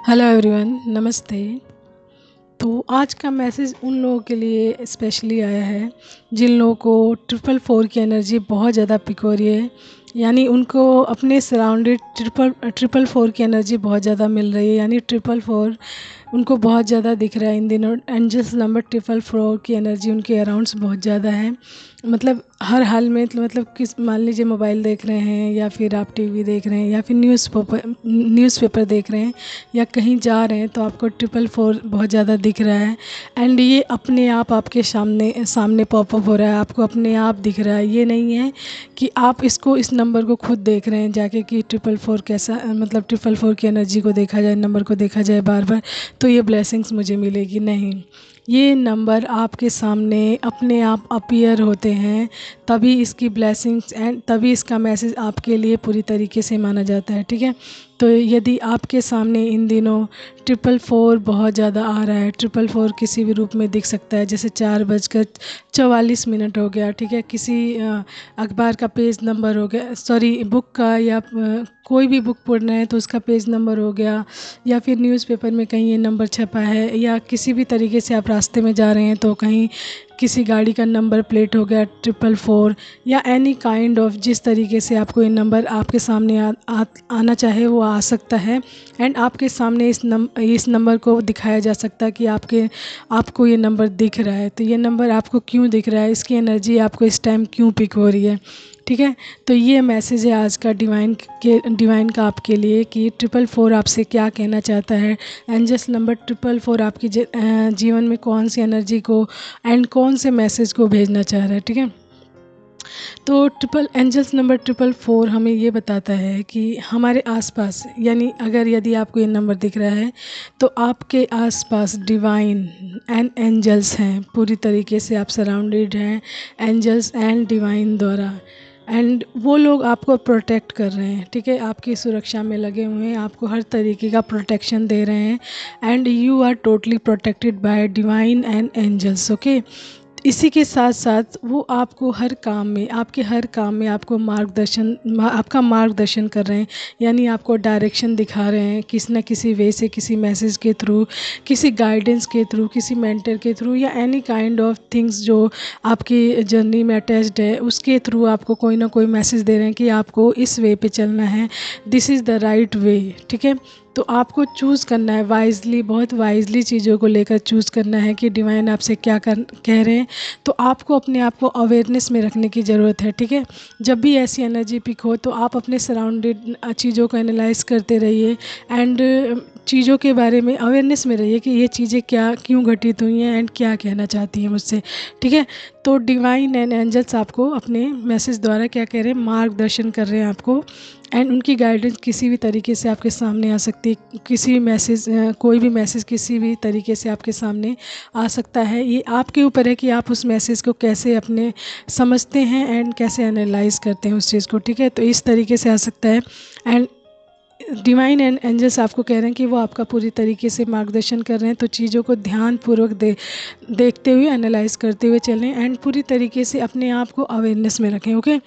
Hello everyone, नमस्ते। तो आज का मैसेज उन लोगों के लिए स्पेशली आया है जिन लोगों को 444 की एनर्जी बहुत ज़्यादा पिक हो रही है। यानी उनको अपने सराउंडेड ट्रिपल फोर की एनर्जी बहुत ज़्यादा मिल रही है। यानी 444 उनको बहुत ज़्यादा दिख रहा है इन दिनों। एंजल्स नंबर 444 की एनर्जी उनके अराउंड्स बहुत ज़्यादा है। मतलब हर हाल में मतलब किस मान लीजिए मोबाइल देख रहे हैं या फिर आप टीवी देख रहे हैं या फिर न्यूज़पेपर देख रहे हैं या कहीं जा रहे हैं तो आपको 444 बहुत ज़्यादा दिख रहा है। एंड ये अपने आप आपके सामने सामने पॉपअप हो रहा है, आपको अपने आप दिख रहा है। ये नहीं है कि आप इस नंबर को खुद देख रहे हैं जाके कि 444 कैसा, मतलब 444 की एनर्जी को देखा जाए, नंबर को देखा जाए बार बार तो ये ब्लेसिंग्स मुझे मिलेगी। नहीं, ये नंबर आपके सामने अपने आप अपीयर होते हैं, तभी इसकी ब्लेसिंग्स एंड तभी इसका मैसेज आपके लिए पूरी तरीके से माना जाता है। ठीक है, तो यदि आपके सामने इन दिनों 444 बहुत ज़्यादा आ रहा है, 444 किसी भी रूप में दिख सकता है। जैसे 4:44 हो गया, ठीक है, किसी अखबार का पेज नंबर हो गया, सॉरी बुक का, या कोई भी बुक पढ़ रहे हैं तो उसका पेज नंबर हो गया, या फिर न्यूज़पेपर में कहीं ये नंबर छपा है, या किसी भी तरीके से आप रास्ते में जा रहे हैं तो कहीं किसी गाड़ी का नंबर प्लेट हो गया 444, या एनी काइंड ऑफ जिस तरीके से आपको ये नंबर आपके सामने आना चाहे वो आ सकता है। एंड आपके सामने इस नंबर को दिखाया जा सकता है कि आपको ये नंबर दिख रहा है। तो ये नंबर आपको क्यों दिख रहा है, इसकी एनर्जी आपको इस टाइम क्यों पिक हो रही है। ठीक है, तो ये मैसेज है आज का डिवाइन का आपके लिए कि 444 आपसे क्या कहना चाहता है। एंजल्स नंबर 444 आपकी जीवन में कौन सी एनर्जी को एंड कौन से मैसेज को भेजना चाह रहा है। ठीक है, तो एंजल्स नंबर 444 हमें ये बताता है कि हमारे आसपास, यानी यदि आपको ये नंबर दिख रहा है तो आपके आसपास डिवाइन एंड एंजल्स हैं। पूरी तरीके से आप सराउंडेड हैं एंजल्स एंड डिवाइन द्वारा। एंड वो लोग आपको प्रोटेक्ट कर रहे हैं। ठीक है, आपकी सुरक्षा में लगे हुए हैं, आपको हर तरीके का प्रोटेक्शन दे रहे हैं। And you are totally protected by divine and angels. Okay, इसी के साथ साथ वो आपको हर काम में आपको आपका मार्गदर्शन कर रहे हैं। यानी आपको डायरेक्शन दिखा रहे हैं किसी न किसी वे से, किसी मैसेज के थ्रू, किसी गाइडेंस के थ्रू, किसी मेंटर के थ्रू, या एनी काइंड ऑफ थिंग्स जो आपकी जर्नी में अटैच्ड है उसके थ्रू आपको कोई ना कोई मैसेज दे रहे हैं कि आपको इस वे पे चलना है, this is the right way. ठीक है, तो आपको चूज़ करना है वाइजली, बहुत वाइजली चीज़ों को लेकर चूज़ करना है कि डिवाइन आपसे क्या कह रहे हैं। तो आपको अपने आप को अवेयरनेस में रखने की ज़रूरत है। ठीक है, जब भी ऐसी एनर्जी पिक हो तो आप अपने सराउंडेड चीज़ों को एनालाइज करते रहिए एंड चीज़ों के बारे में अवेयरनेस में रहिए कि ये चीज़ें क्या क्यों घटित हुई हैं एंड क्या कहना चाहती हैं मुझसे। ठीक है, तो डिवाइन एंड एंजल्स आपको अपने मैसेज द्वारा क्या कह रहे हैं, मार्गदर्शन कर रहे हैं आपको। एंड उनकी गाइडेंस किसी भी तरीके से आपके सामने आ सकती है। कोई भी मैसेज किसी भी तरीके से आपके सामने आ सकता है। ये आपके ऊपर है कि आप उस मैसेज को कैसे अपने समझते हैं एंड कैसे एनालाइज करते हैं उस चीज़ को। ठीक है, तो इस तरीके से आ सकता है। एंड डिवाइन एंड एंजल्स आपको कह रहे हैं कि वो आपका पूरी तरीके से मार्गदर्शन कर रहे हैं। तो चीज़ों को ध्यानपूर्वक देखते हुए एनालाइज करते हुए चलें एंड पूरी तरीके से अपने आप को अवेयरनेस में रखें। ओके,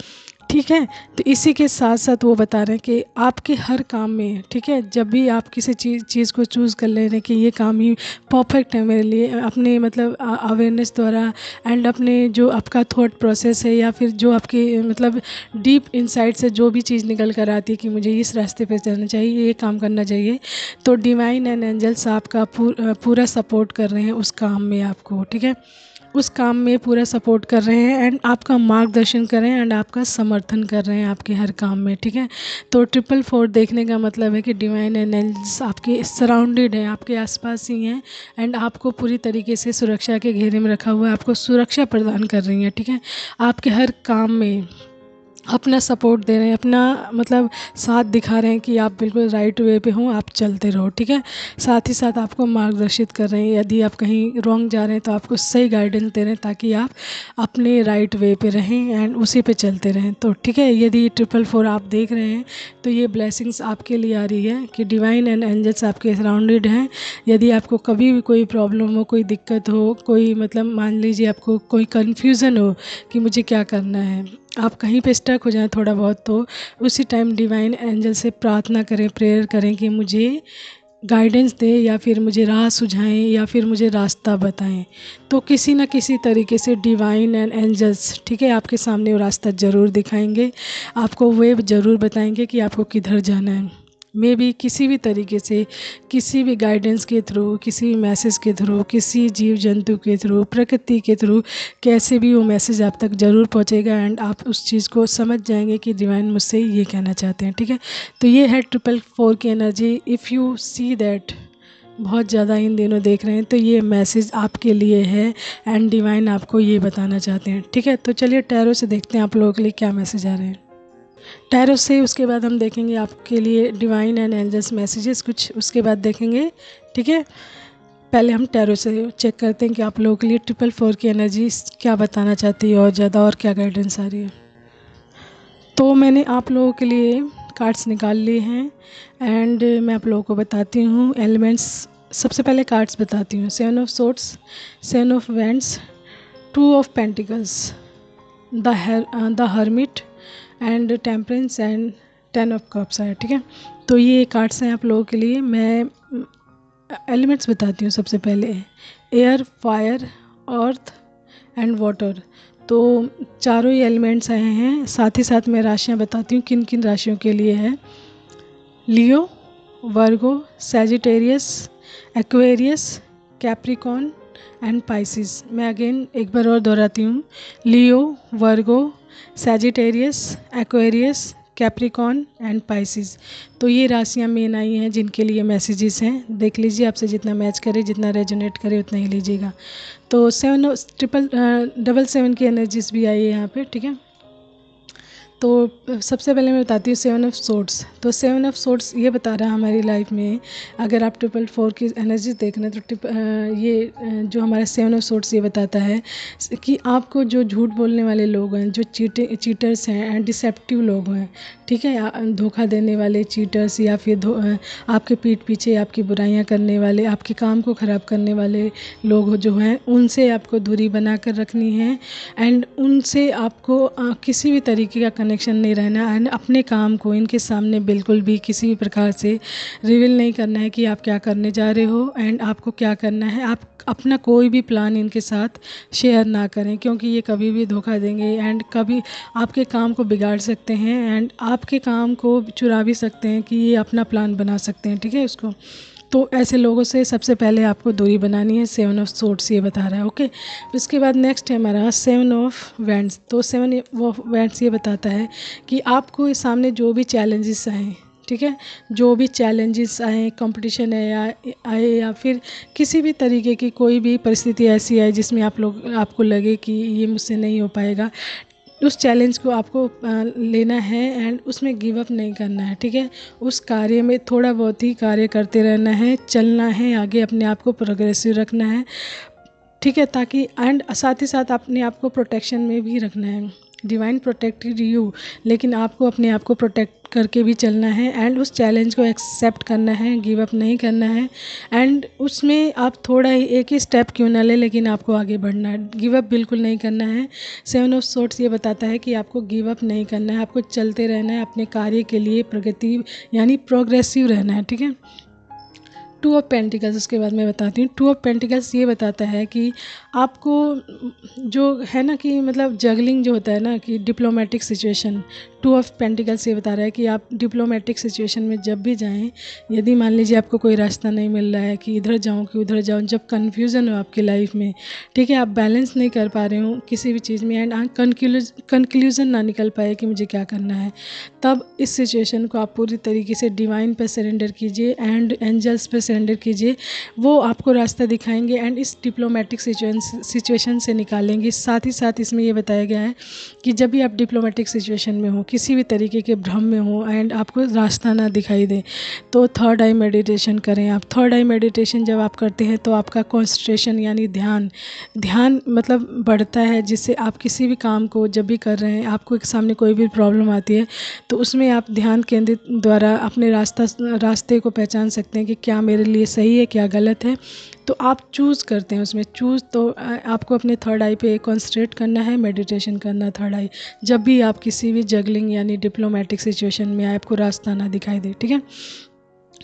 ठीक है, तो इसी के साथ साथ वो बता रहे हैं कि आपके हर काम में, ठीक है, जब भी आप किसी चीज़ को चूज़ कर ले रहे हैं कि ये काम ही परफेक्ट है मेरे लिए, अपने मतलब अवेयरनेस द्वारा एंड अपने जो आपका थॉट प्रोसेस है या फिर जो आपकी मतलब डीप इनसाइड से जो भी चीज़ निकल कर आती है कि मुझे इस रास्ते पे चलना चाहिए, ये काम करना चाहिए, तो डिवाइन एंड एंजल्स आपका पूरा सपोर्ट कर रहे हैं उस काम में आपको। ठीक है, उस काम में पूरा सपोर्ट कर रहे हैं एंड आपका मार्गदर्शन कर रहे हैं एंड आपका समर्थन कर रहे हैं आपके हर काम में। ठीक है, तो 444 देखने का मतलब है कि डिवाइन एंड एंजल्स आपके सराउंडेड हैं, आपके आसपास ही हैं एंड आपको पूरी तरीके से सुरक्षा के घेरे में रखा हुआ है, आपको सुरक्षा प्रदान कर रही हैं। ठीक है, आपके हर काम में अपना सपोर्ट दे रहे हैं, अपना मतलब साथ दिखा रहे हैं कि आप बिल्कुल राइट वे पे हों, आप चलते रहो। ठीक है, साथ ही साथ आपको मार्गदर्शित कर रहे हैं। यदि आप कहीं रॉन्ग जा रहे हैं तो आपको सही गाइडेंस दे रहे हैं ताकि आप अपने राइट वे पे रहें एंड उसी पे चलते रहें। तो ठीक है, यदि 444 आप देख रहे हैं तो ये ब्लेसिंग्स आपके लिए आ रही है कि डिवाइन एंड एंजल्स आपके सराउंडेड हैं। यदि आपको कभी भी कोई प्रॉब्लम हो, कोई दिक्कत हो, कोई मतलब मान लीजिए आपको कोई कन्फ्यूज़न हो कि मुझे क्या करना है, आप कहीं पे स्टक हो जाएं थोड़ा बहुत, तो उसी टाइम डिवाइन एंजल से प्रार्थना करें, प्रेयर करें कि मुझे गाइडेंस दें या फिर मुझे राह सुझाएं या फिर मुझे रास्ता बताएं। तो किसी न किसी तरीके से डिवाइन एंड एंजल्स, ठीक है, आपके सामने वो रास्ता ज़रूर दिखाएंगे, आपको वे ज़रूर बताएंगे कि आपको किधर जाना है। मे बी किसी भी तरीके से, किसी भी गाइडेंस के थ्रू, किसी भी मैसेज के थ्रू, किसी जीव जंतु के थ्रू, प्रकृति के थ्रू, कैसे भी वो मैसेज आप तक ज़रूर पहुंचेगा एंड आप उस चीज़ को समझ जाएंगे कि डिवाइन मुझसे ये कहना चाहते हैं। ठीक है, तो ये है 444 की energy. If you see that बहुत ज़्यादा इन दिनों देख रहे हैं तो ये मैसेज आपके लिए है एंड डिवाइन आपको ये बताना चाहते हैं। ठीक है, तो चलिए टैरो से देखते हैं आप लोगों के लिए क्या मैसेज आ रहे हैं। टैरो से उसके बाद हम देखेंगे आपके लिए डिवाइन एंड एंजल्स मैसेजेस कुछ, उसके बाद देखेंगे। ठीक है, पहले हम टैरो से चेक करते हैं कि आप लोगों के लिए 444 की एनर्जी क्या बताना चाहती है और ज़्यादा, और क्या गाइडेंस आ रही है। तो मैंने आप लोगों के लिए कार्ड्स निकाल लिए हैं एंड मैं आप लोगों को बताती हूँ एलिमेंट्स। सबसे पहले कार्ड्स बताती हूँ। 7 of swords, 7 of wands, 2 of pentacles, the hermit and temperance and 10 of cups है। ठीक है, तो ये कार्ड्स हैं आप लोगों के लिए। मैं एलिमेंट्स बताती हूँ। सबसे पहले air, fire, earth and water. तो चारों ही एलिमेंट्स आए हैं। साथ ही साथ मैं राशियाँ बताती हूँ किन किन राशियों के लिए है। Leo, Virgo, Sagittarius, Aquarius, Capricorn and Pisces. मैं अगेन एक बार और दोहराती हूँ। Leo, Virgo, Sagittarius, Aquarius, Capricorn and Pisces. तो ये राशियाँ मेन आई हैं जिनके लिए मैसेजेस हैं। देख लीजिए, आपसे जितना मैच करे, जितना रेजोनेट करे उतना ही लीजिएगा। तो 7 की एनर्जीज भी आई है यहाँ पे। ठीक है, तो सबसे पहले मैं बताती हूँ 7 ऑफ सोर्ड्स। तो 7 ऑफ सोर्ड्स ये बता रहा है हमारी लाइफ में, अगर आप 444 की एनर्जी देख रहे हैं तो ये जो हमारा 7 ऑफ सोर्ड्स ये बताता है कि आपको जो झूठ बोलने वाले लोग हैं, जो चीटर्स हैं एंड डिसेप्टिव लोग हैं, ठीक है, धोखा देने वाले चीटर्स या फिर आपके पीठ पीछे आपकी बुराइयां करने वाले, आपके काम को ख़राब करने वाले लोग जो हैं, उनसे आपको दूरी बना कर रखनी है एंड उनसे आपको किसी भी तरीके का कनेक्शन नहीं रहना एंड अपने काम को इनके सामने बिल्कुल भी किसी भी प्रकार से रिवील नहीं करना है कि आप क्या करने जा रहे हो एंड आपको क्या करना है। आप अपना कोई भी प्लान इनके साथ शेयर ना करें, क्योंकि ये कभी भी धोखा देंगे एंड कभी आपके काम को बिगाड़ सकते हैं एंड आपके काम को चुरा भी सकते हैं कि ये अपना प्लान बना सकते हैं। ठीक है, उसको तो ऐसे लोगों से सबसे पहले आपको दूरी बनानी है। 7 ऑफ सोर्ड्स ये बता रहा है। ओके, उसके बाद नेक्स्ट है हमारा 7 ऑफ वैंड्स। तो 7 ऑफ वैंड्स ये बताता है कि आपको सामने जो भी चैलेंजेस आए, ठीक है, जो भी चैलेंजेस आए, कंपटीशन है या आए या फिर किसी भी तरीके की कोई भी परिस्थिति ऐसी आए जिसमें आपको लगे कि ये मुझसे नहीं हो पाएगा, उस चैलेंज को आपको लेना है एंड उसमें गिव अप नहीं करना है। ठीक है, उस कार्य में थोड़ा बहुत ही कार्य करते रहना है, चलना है आगे, अपने आप को प्रोग्रेसिव रखना है। ठीक है, ताकि एंड साथ ही साथ अपने आप को प्रोटेक्शन में भी रखना है। डिवाइन प्रोटेक्टेड यू, लेकिन आपको अपने आप को प्रोटेक्ट करके भी चलना है एंड उस चैलेंज को एक्सेप्ट करना है, गिव अप नहीं करना है एंड उसमें आप थोड़ा ही एक ही स्टेप क्यों ना ले, लेकिन आपको आगे बढ़ना है, गिव अप बिल्कुल नहीं करना है। 7 ऑफ सोर्ड्स ये बताता है कि आपको गिव अप नहीं करना है, आपको चलते रहना है अपने कार्य के लिए, प्रगति यानी प्रोग्रेसिव रहना है। ठीक है, 2 ऑफ पेंटिकल्स उसके बाद मैं बताती हूँ। 2 ऑफ पेंटिकल्स ये बताता है कि आपको जो है ना कि मतलब जगलिंग जो होता है ना कि डिप्लोमेटिक सिचुएशन, 2 ऑफ पेंटिकल्स ये बता रहा है कि आप डिप्लोमेटिक सिचुएशन में जब भी जाएं, यदि मान लीजिए आपको कोई रास्ता नहीं मिल रहा है कि इधर जाऊं कि उधर जाऊं, जब कन्फ्यूज़न हो आपकी लाइफ में, ठीक है, आप बैलेंस नहीं कर पा रहे हो किसी भी चीज़ में एंड कंक्लूजन ना निकल पाए कि मुझे क्या करना है, तब इस सिचुएशन को आप पूरी तरीके से डिवाइन पर सरेंडर कीजिए एंड एंजल्स पर सरेंडर कीजिए। वो आपको रास्ता दिखाएंगे एंड इस डिप्लोमेटिक सिचुएशन से निकालेंगे। साथ ही साथ इसमें ये बताया गया है कि जब भी आप डिप्लोमेटिक सिचुएशन में हो, किसी भी तरीके के भ्रम में हो एंड आपको रास्ता ना दिखाई दे, तो थर्ड आई मेडिटेशन करें आप। थर्ड आई मेडिटेशन जब आप करते हैं तो आपका कॉन्सेंट्रेशन यानी ध्यान मतलब बढ़ता है, जिससे आप किसी भी काम को जब भी कर रहे हैं, आपको एक सामने कोई भी प्रॉब्लम आती है तो उसमें आप ध्यान केंद्रित द्वारा अपने रास्ते को पहचान सकते हैं कि क्या मेरे लिए सही है, क्या गलत है। तो आप चूज़ करते हैं उसमें तो आपको अपने थर्ड आई पे कॉन्सेंट्रेट करना है, मेडिटेशन करना है थर्ड आई, जब भी आप किसी भी जगलिंग यानी डिप्लोमेटिक सिचुएशन में आपको रास्ता ना दिखाई दे। ठीक है,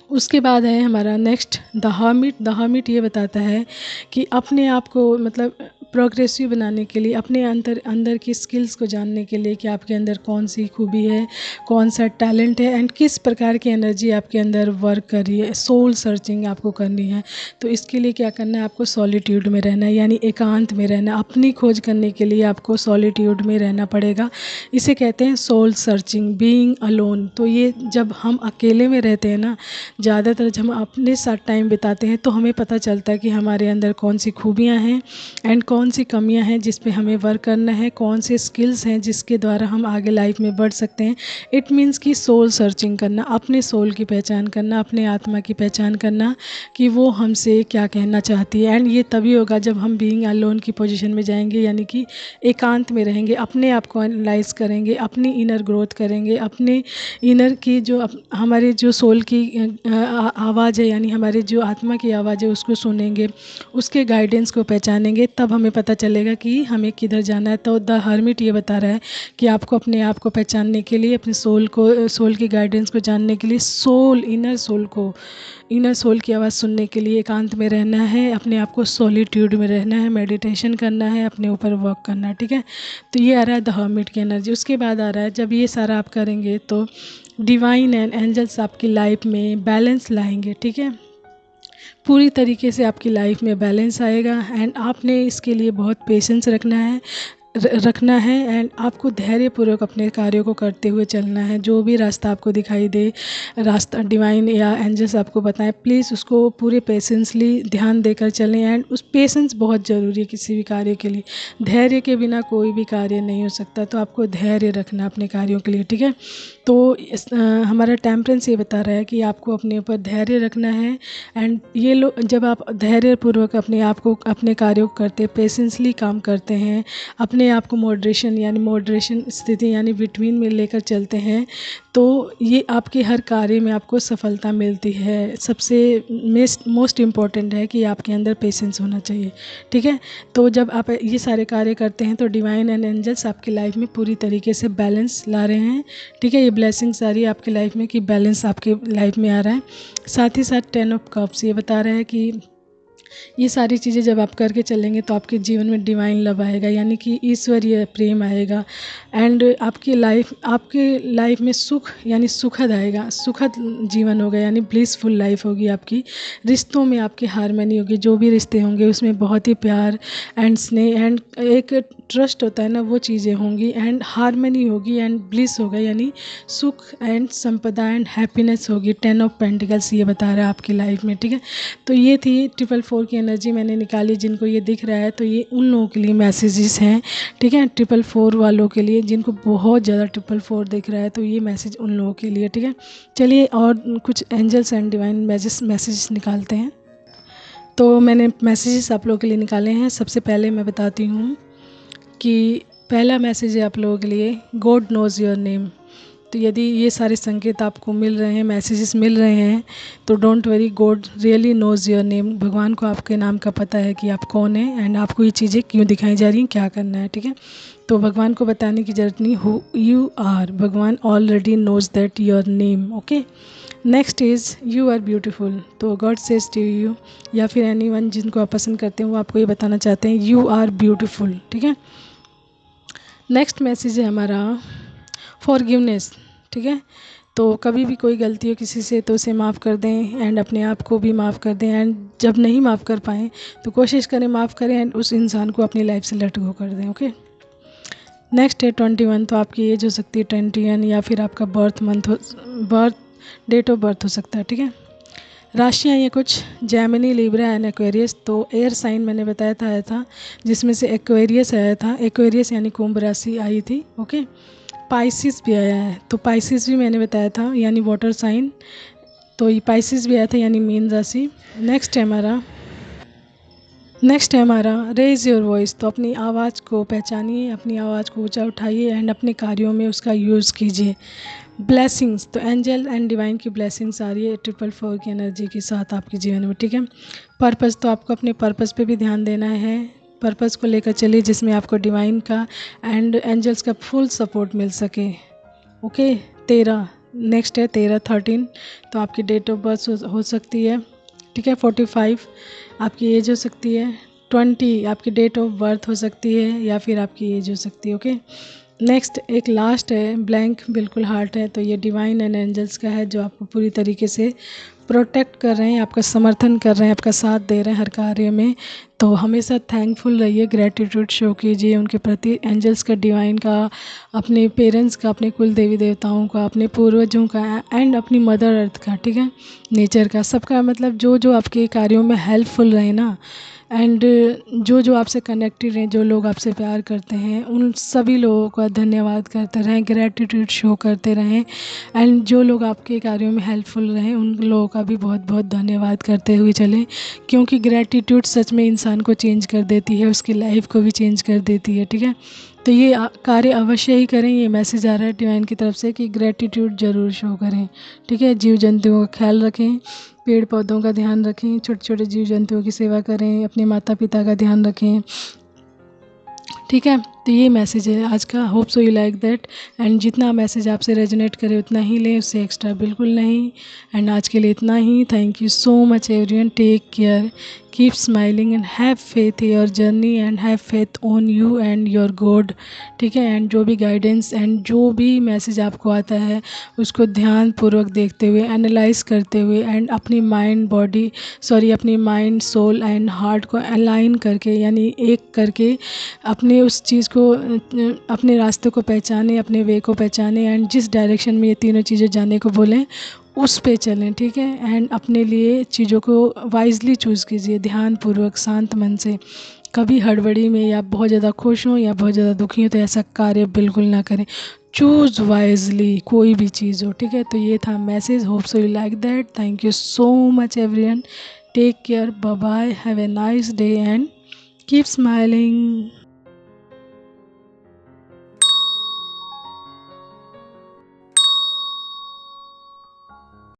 उसके बाद है हमारा next the hermit. The hermit ये बताता है कि अपने आप को मतलब प्रोग्रेसिव बनाने के लिए, अपने अंदर की स्किल्स को जानने के लिए कि आपके अंदर कौन सी खूबी है, कौन सा टैलेंट है एंड किस प्रकार की एनर्जी आपके अंदर वर्क कर रही है। सोल सर्चिंग आपको करनी है। तो इसके लिए क्या करना है, आपको सॉलिट्यूड में रहना है, यानी एकांत में रहना है। अपनी खोज करने के लिए आपको सॉलिट्यूड में रहना पड़ेगा। इसे कहते हैं सोल सर्चिंग, बीइंग अलोन। तो ये जब हम अकेले में रहते हैं ना, ज़्यादातर जब हम अपने साथ टाइम बिताते हैं तो हमें पता चलता है कि हमारे अंदर कौन सी खूबियाँ हैं एंड कौन सी कमियां हैं जिस पे हमें वर्क करना है, कौन से स्किल्स हैं जिसके द्वारा हम आगे लाइफ में बढ़ सकते हैं। इट मीन्स कि सोल सर्चिंग करना, अपने सोल की पहचान करना, अपने आत्मा की पहचान करना कि वो हमसे क्या कहना चाहती है। एंड ये तभी होगा जब हम बीइंग अलोन की पोजीशन में जाएंगे, यानी कि एकांत में रहेंगे, अपने आप को एनालाइज करेंगे, अपनी इनर ग्रोथ करेंगे, अपने इनर की जो हमारे जो सोल की आवाज़ है, यानी हमारे जो आत्मा की आवाज़ है उसको सुनेंगे, उसके गाइडेंस को पहचानेंगे, तब हमें पता चलेगा कि हमें किधर जाना है। तो द हर्मिट ये बता रहा है कि आपको अपने आप को पहचानने के लिए, अपने सोल की गाइडेंस को जानने के लिए, इनर सोल की आवाज़ सुनने के लिए एकांत में रहना है, अपने आप को सॉलिट्यूड में रहना है, मेडिटेशन करना है, अपने ऊपर वर्क करना है। ठीक है, तो ये आ रहा है द हर्मिट की एनर्जी। उसके बाद आ रहा है जब ये सारा आप करेंगे तो डिवाइन एंड एंजल्स आपकी लाइफ में बैलेंस लाएंगे। ठीक है, पूरी तरीके से आपकी लाइफ में बैलेंस आएगा एंड आपने इसके लिए बहुत पेशेंस रखना है एंड आपको धैर्यपूर्वक अपने कार्यों को करते हुए चलना है। जो भी रास्ता आपको दिखाई दे, रास्ता डिवाइन या एंजल्स आपको बताएं, प्लीज़ उसको पूरे पेशेंसली ध्यान देकर चलें। एंड उस पेशेंस बहुत ज़रूरी है किसी भी कार्य के लिए। धैर्य के बिना कोई भी कार्य नहीं हो सकता, तो आपको धैर्य रखना अपने कार्यों के लिए। ठीक है, तो हमारा टेम्परेंस ये बता रहा है कि आपको अपने ऊपर धैर्य रखना है एंड ये लोग जब आप धैर्यपूर्वक अपने आप को, अपने कार्यों को करते, पेशेंसली काम करते हैं, अपने आप को मॉडरेशन स्थिति यानी बिटवीन में लेकर चलते हैं, तो ये आपके हर कार्य में आपको सफलता मिलती है। सबसे मोस्ट इम्पॉर्टेंट है कि आपके अंदर पेशेंस होना चाहिए। ठीक है, तो जब आप ये सारे कार्य करते हैं तो डिवाइन एंड एंजल्स आपकी लाइफ में पूरी तरीके से बैलेंस ला रहे हैं। ठीक है, ये ब्लेसिंग्स आ रही है आपकी लाइफ में कि बैलेंस आपके लाइफ में आ रहा है। साथ ही साथ 10 ऑफ कप्स ये बता रहा है कि ये सारी चीज़ें जब आप करके चलेंगे तो आपके जीवन में डिवाइन लव आएगा, यानी कि ईश्वरीय प्रेम आएगा एंड आपकी लाइफ में सुख यानी सुखद आएगा, सुखद जीवन होगा, यानी ब्लिसफुल लाइफ होगी आपकी। रिश्तों में आपकी हारमोनी होगी, जो भी रिश्ते होंगे उसमें बहुत ही प्यार एंड स्नेह एंड एक ट्रस्ट होता है ना, वो चीज़ें होंगी एंड हारमोनी होगी एंड ब्लिस होगा, यानी सुख एंड संपदा एंड हैप्पीनेस होगी। 10 ऑफ पेंटिकल्स ये बता रहा है आपकी लाइफ में। ठीक है, तो ये थी 444 की एनर्जी मैंने निकाली। जिनको ये दिख रहा है तो ये उन लोगों के लिए मैसेजेस हैं। ठीक है, 444 वालों के लिए, जिनको बहुत ज़्यादा 444 दिख रहा है तो ये मैसेज उन लोगों के लिए। ठीक है, चलिए और कुछ एंजल्स एंड डिवाइन मैसेजेस निकालते हैं। तो मैंने मैसेजेस आप लोगों के लिए निकाले हैं। सबसे पहले मैं बताती हूँ कि पहला मैसेज है आप लोगों के लिए, गॉड नोज़ योर नेम। तो यदि ये सारे संकेत आपको मिल रहे हैं, मैसेजेस मिल रहे हैं, तो don't worry, God really knows your name. भगवान को आपके नाम का पता है कि आप कौन हैं एंड आपको ये चीज़ें क्यों दिखाई जा रही हैं, क्या करना है। ठीक है, तो भगवान को बताने की ज़रूरत नहीं, हु यू आर, भगवान already knows that your name. Okay, next is you are beautiful. तो गॉड सेज टू यू, या फिर एनीवन जिनको आप पसंद करते हैं वो आपको ये बताना चाहते हैं, यू आर ब्यूटीफुल। ठीक है, नेक्स्ट मैसेज है हमारा फॉरगिवनेस। ठीक है, तो कभी भी कोई गलती हो किसी से तो उसे माफ़ कर दें एंड अपने आप को भी माफ़ कर दें एंड जब नहीं माफ़ कर पाएँ तो कोशिश करें माफ़ करें एंड उस इंसान को अपनी लाइफ से लेट गो कर दें। ओके, नेक्स्ट है 21। तो आपकी एज हो सकती है 21 या फिर आपका बर्थ डेट ऑफ बर्थ हो सकता है। ठीक है, राशियाँ ये कुछ जेमिनी, लिब्रा एंड एक्वेरियस। तो एयर साइन मैंने बताया था आया था, जिसमें से एक्वेरियस आया था। एक्वेरियस यानी कुंभ राशि आई थी। ओके, पाइसिस भी आया है, तो पाइसिस भी मैंने बताया था यानी वाटर साइन, तो ये पाइसिस भी आया था यानी मीन राशि। नेक्स्ट है हमारा रेज योर वॉइस। तो अपनी आवाज़ को पहचानिए, अपनी आवाज़ को ऊंचा उठाइए एंड अपने कार्यों में उसका यूज़ कीजिए। ब्लेसिंग्स, तो एंजल एंड डिवाइन की ब्लेसिंग्स आ रही है 444 की एनर्जी के साथ आपके जीवन में। ठीक है, पर्पस, तो आपको अपने पर्पस पे भी ध्यान देना है, पर्पस को लेकर चलिए जिसमें आपको डिवाइन का एंड एंजल्स का फुल सपोर्ट मिल सके। ओके, 13 नेक्स्ट है 13 तो आपकी डेट ऑफ बर्थ हो सकती है, ठीक है। 45 आपकी एज हो सकती है, 20 आपकी डेट ऑफ बर्थ हो सकती है या फिर आपकी एज हो सकती है, ओके। नेक्स्ट एक लास्ट है ब्लैंक, बिल्कुल हार्ट है, तो ये डिवाइन एंड एंजल्स का है जो आपको पूरी तरीके से प्रोटेक्ट कर रहे हैं, आपका समर्थन कर रहे हैं, आपका साथ दे रहे हैं हर कार्य में। तो हमेशा थैंकफुल रहिए, ग्रैटिट्यूड शो कीजिए उनके प्रति, एंजल्स का, डिवाइन का, अपने पेरेंट्स का, अपने कुल देवी देवताओं का, अपने पूर्वजों का एंड अपनी मदर अर्थ का, ठीक है, नेचर का, सबका, मतलब जो जो आपके कार्यों में हेल्पफुल रहे ना, एंड जो जो आपसे कनेक्टेड हैं, जो लोग आपसे प्यार करते हैं, उन सभी लोगों का धन्यवाद करते रहें, ग्रैटिट्यूड शो करते रहें। एंड जो लोग आपके कार्यों में हेल्पफुल रहें उन लोगों का भी बहुत बहुत धन्यवाद करते हुए चलें, क्योंकि ग्रैटिट्यूड सच में इंसान को चेंज कर देती है, उसकी लाइफ को भी चेंज कर देती है, ठीक है। तो ये कार्य अवश्य ही करें, ये मैसेज आ रहा है डिवाइन की तरफ से कि ग्रैटिट्यूड ज़रूर शो करें, ठीक है। जीव जंतुओं का ख्याल रखें, पेड़ पौधों का ध्यान रखें, छोटे छोटे जीव जंतुओं की सेवा करें, अपने माता पिता का ध्यान रखें, ठीक है। तो ये मैसेज है आज का, hope so you like that. And जितना मैसेज आपसे रेजोनेट करे उतना ही लें, उससे एक्स्ट्रा बिल्कुल नहीं। एंड आज के लिए इतना ही। Thank you so much everyone, take care, keep smiling and have faith in your journey and have faith on you and your God, ठीक है। एंड जो भी गाइडेंस एंड जो भी मैसेज आपको आता है उसको ध्यानपूर्वक देखते हुए, एनालाइज करते हुए एंड अपनी अपनी माइंड, सोल एंड हार्ट को अलाइन करके, यानी एक करके अपने उस चीज़ को, अपने रास्ते को पहचाने, अपने वे को पहचाने एंड जिस डायरेक्शन में ये तीनों चीज़ें जाने को बोलें उस पे चलें, ठीक है। एंड अपने लिए चीज़ों को वाइजली चूज़ कीजिए, ध्यानपूर्वक, शांत मन से। कभी हड़बड़ी में या बहुत ज़्यादा खुश हों या बहुत ज़्यादा दुखी हो तो ऐसा कार्य बिल्कुल ना करें। चूज़ वाइजली कोई भी चीज़ हो, ठीक है। तो ये था message, hope so you like that. Thank you so much everyone, take care, bye bye, have a nice day and keep smiling.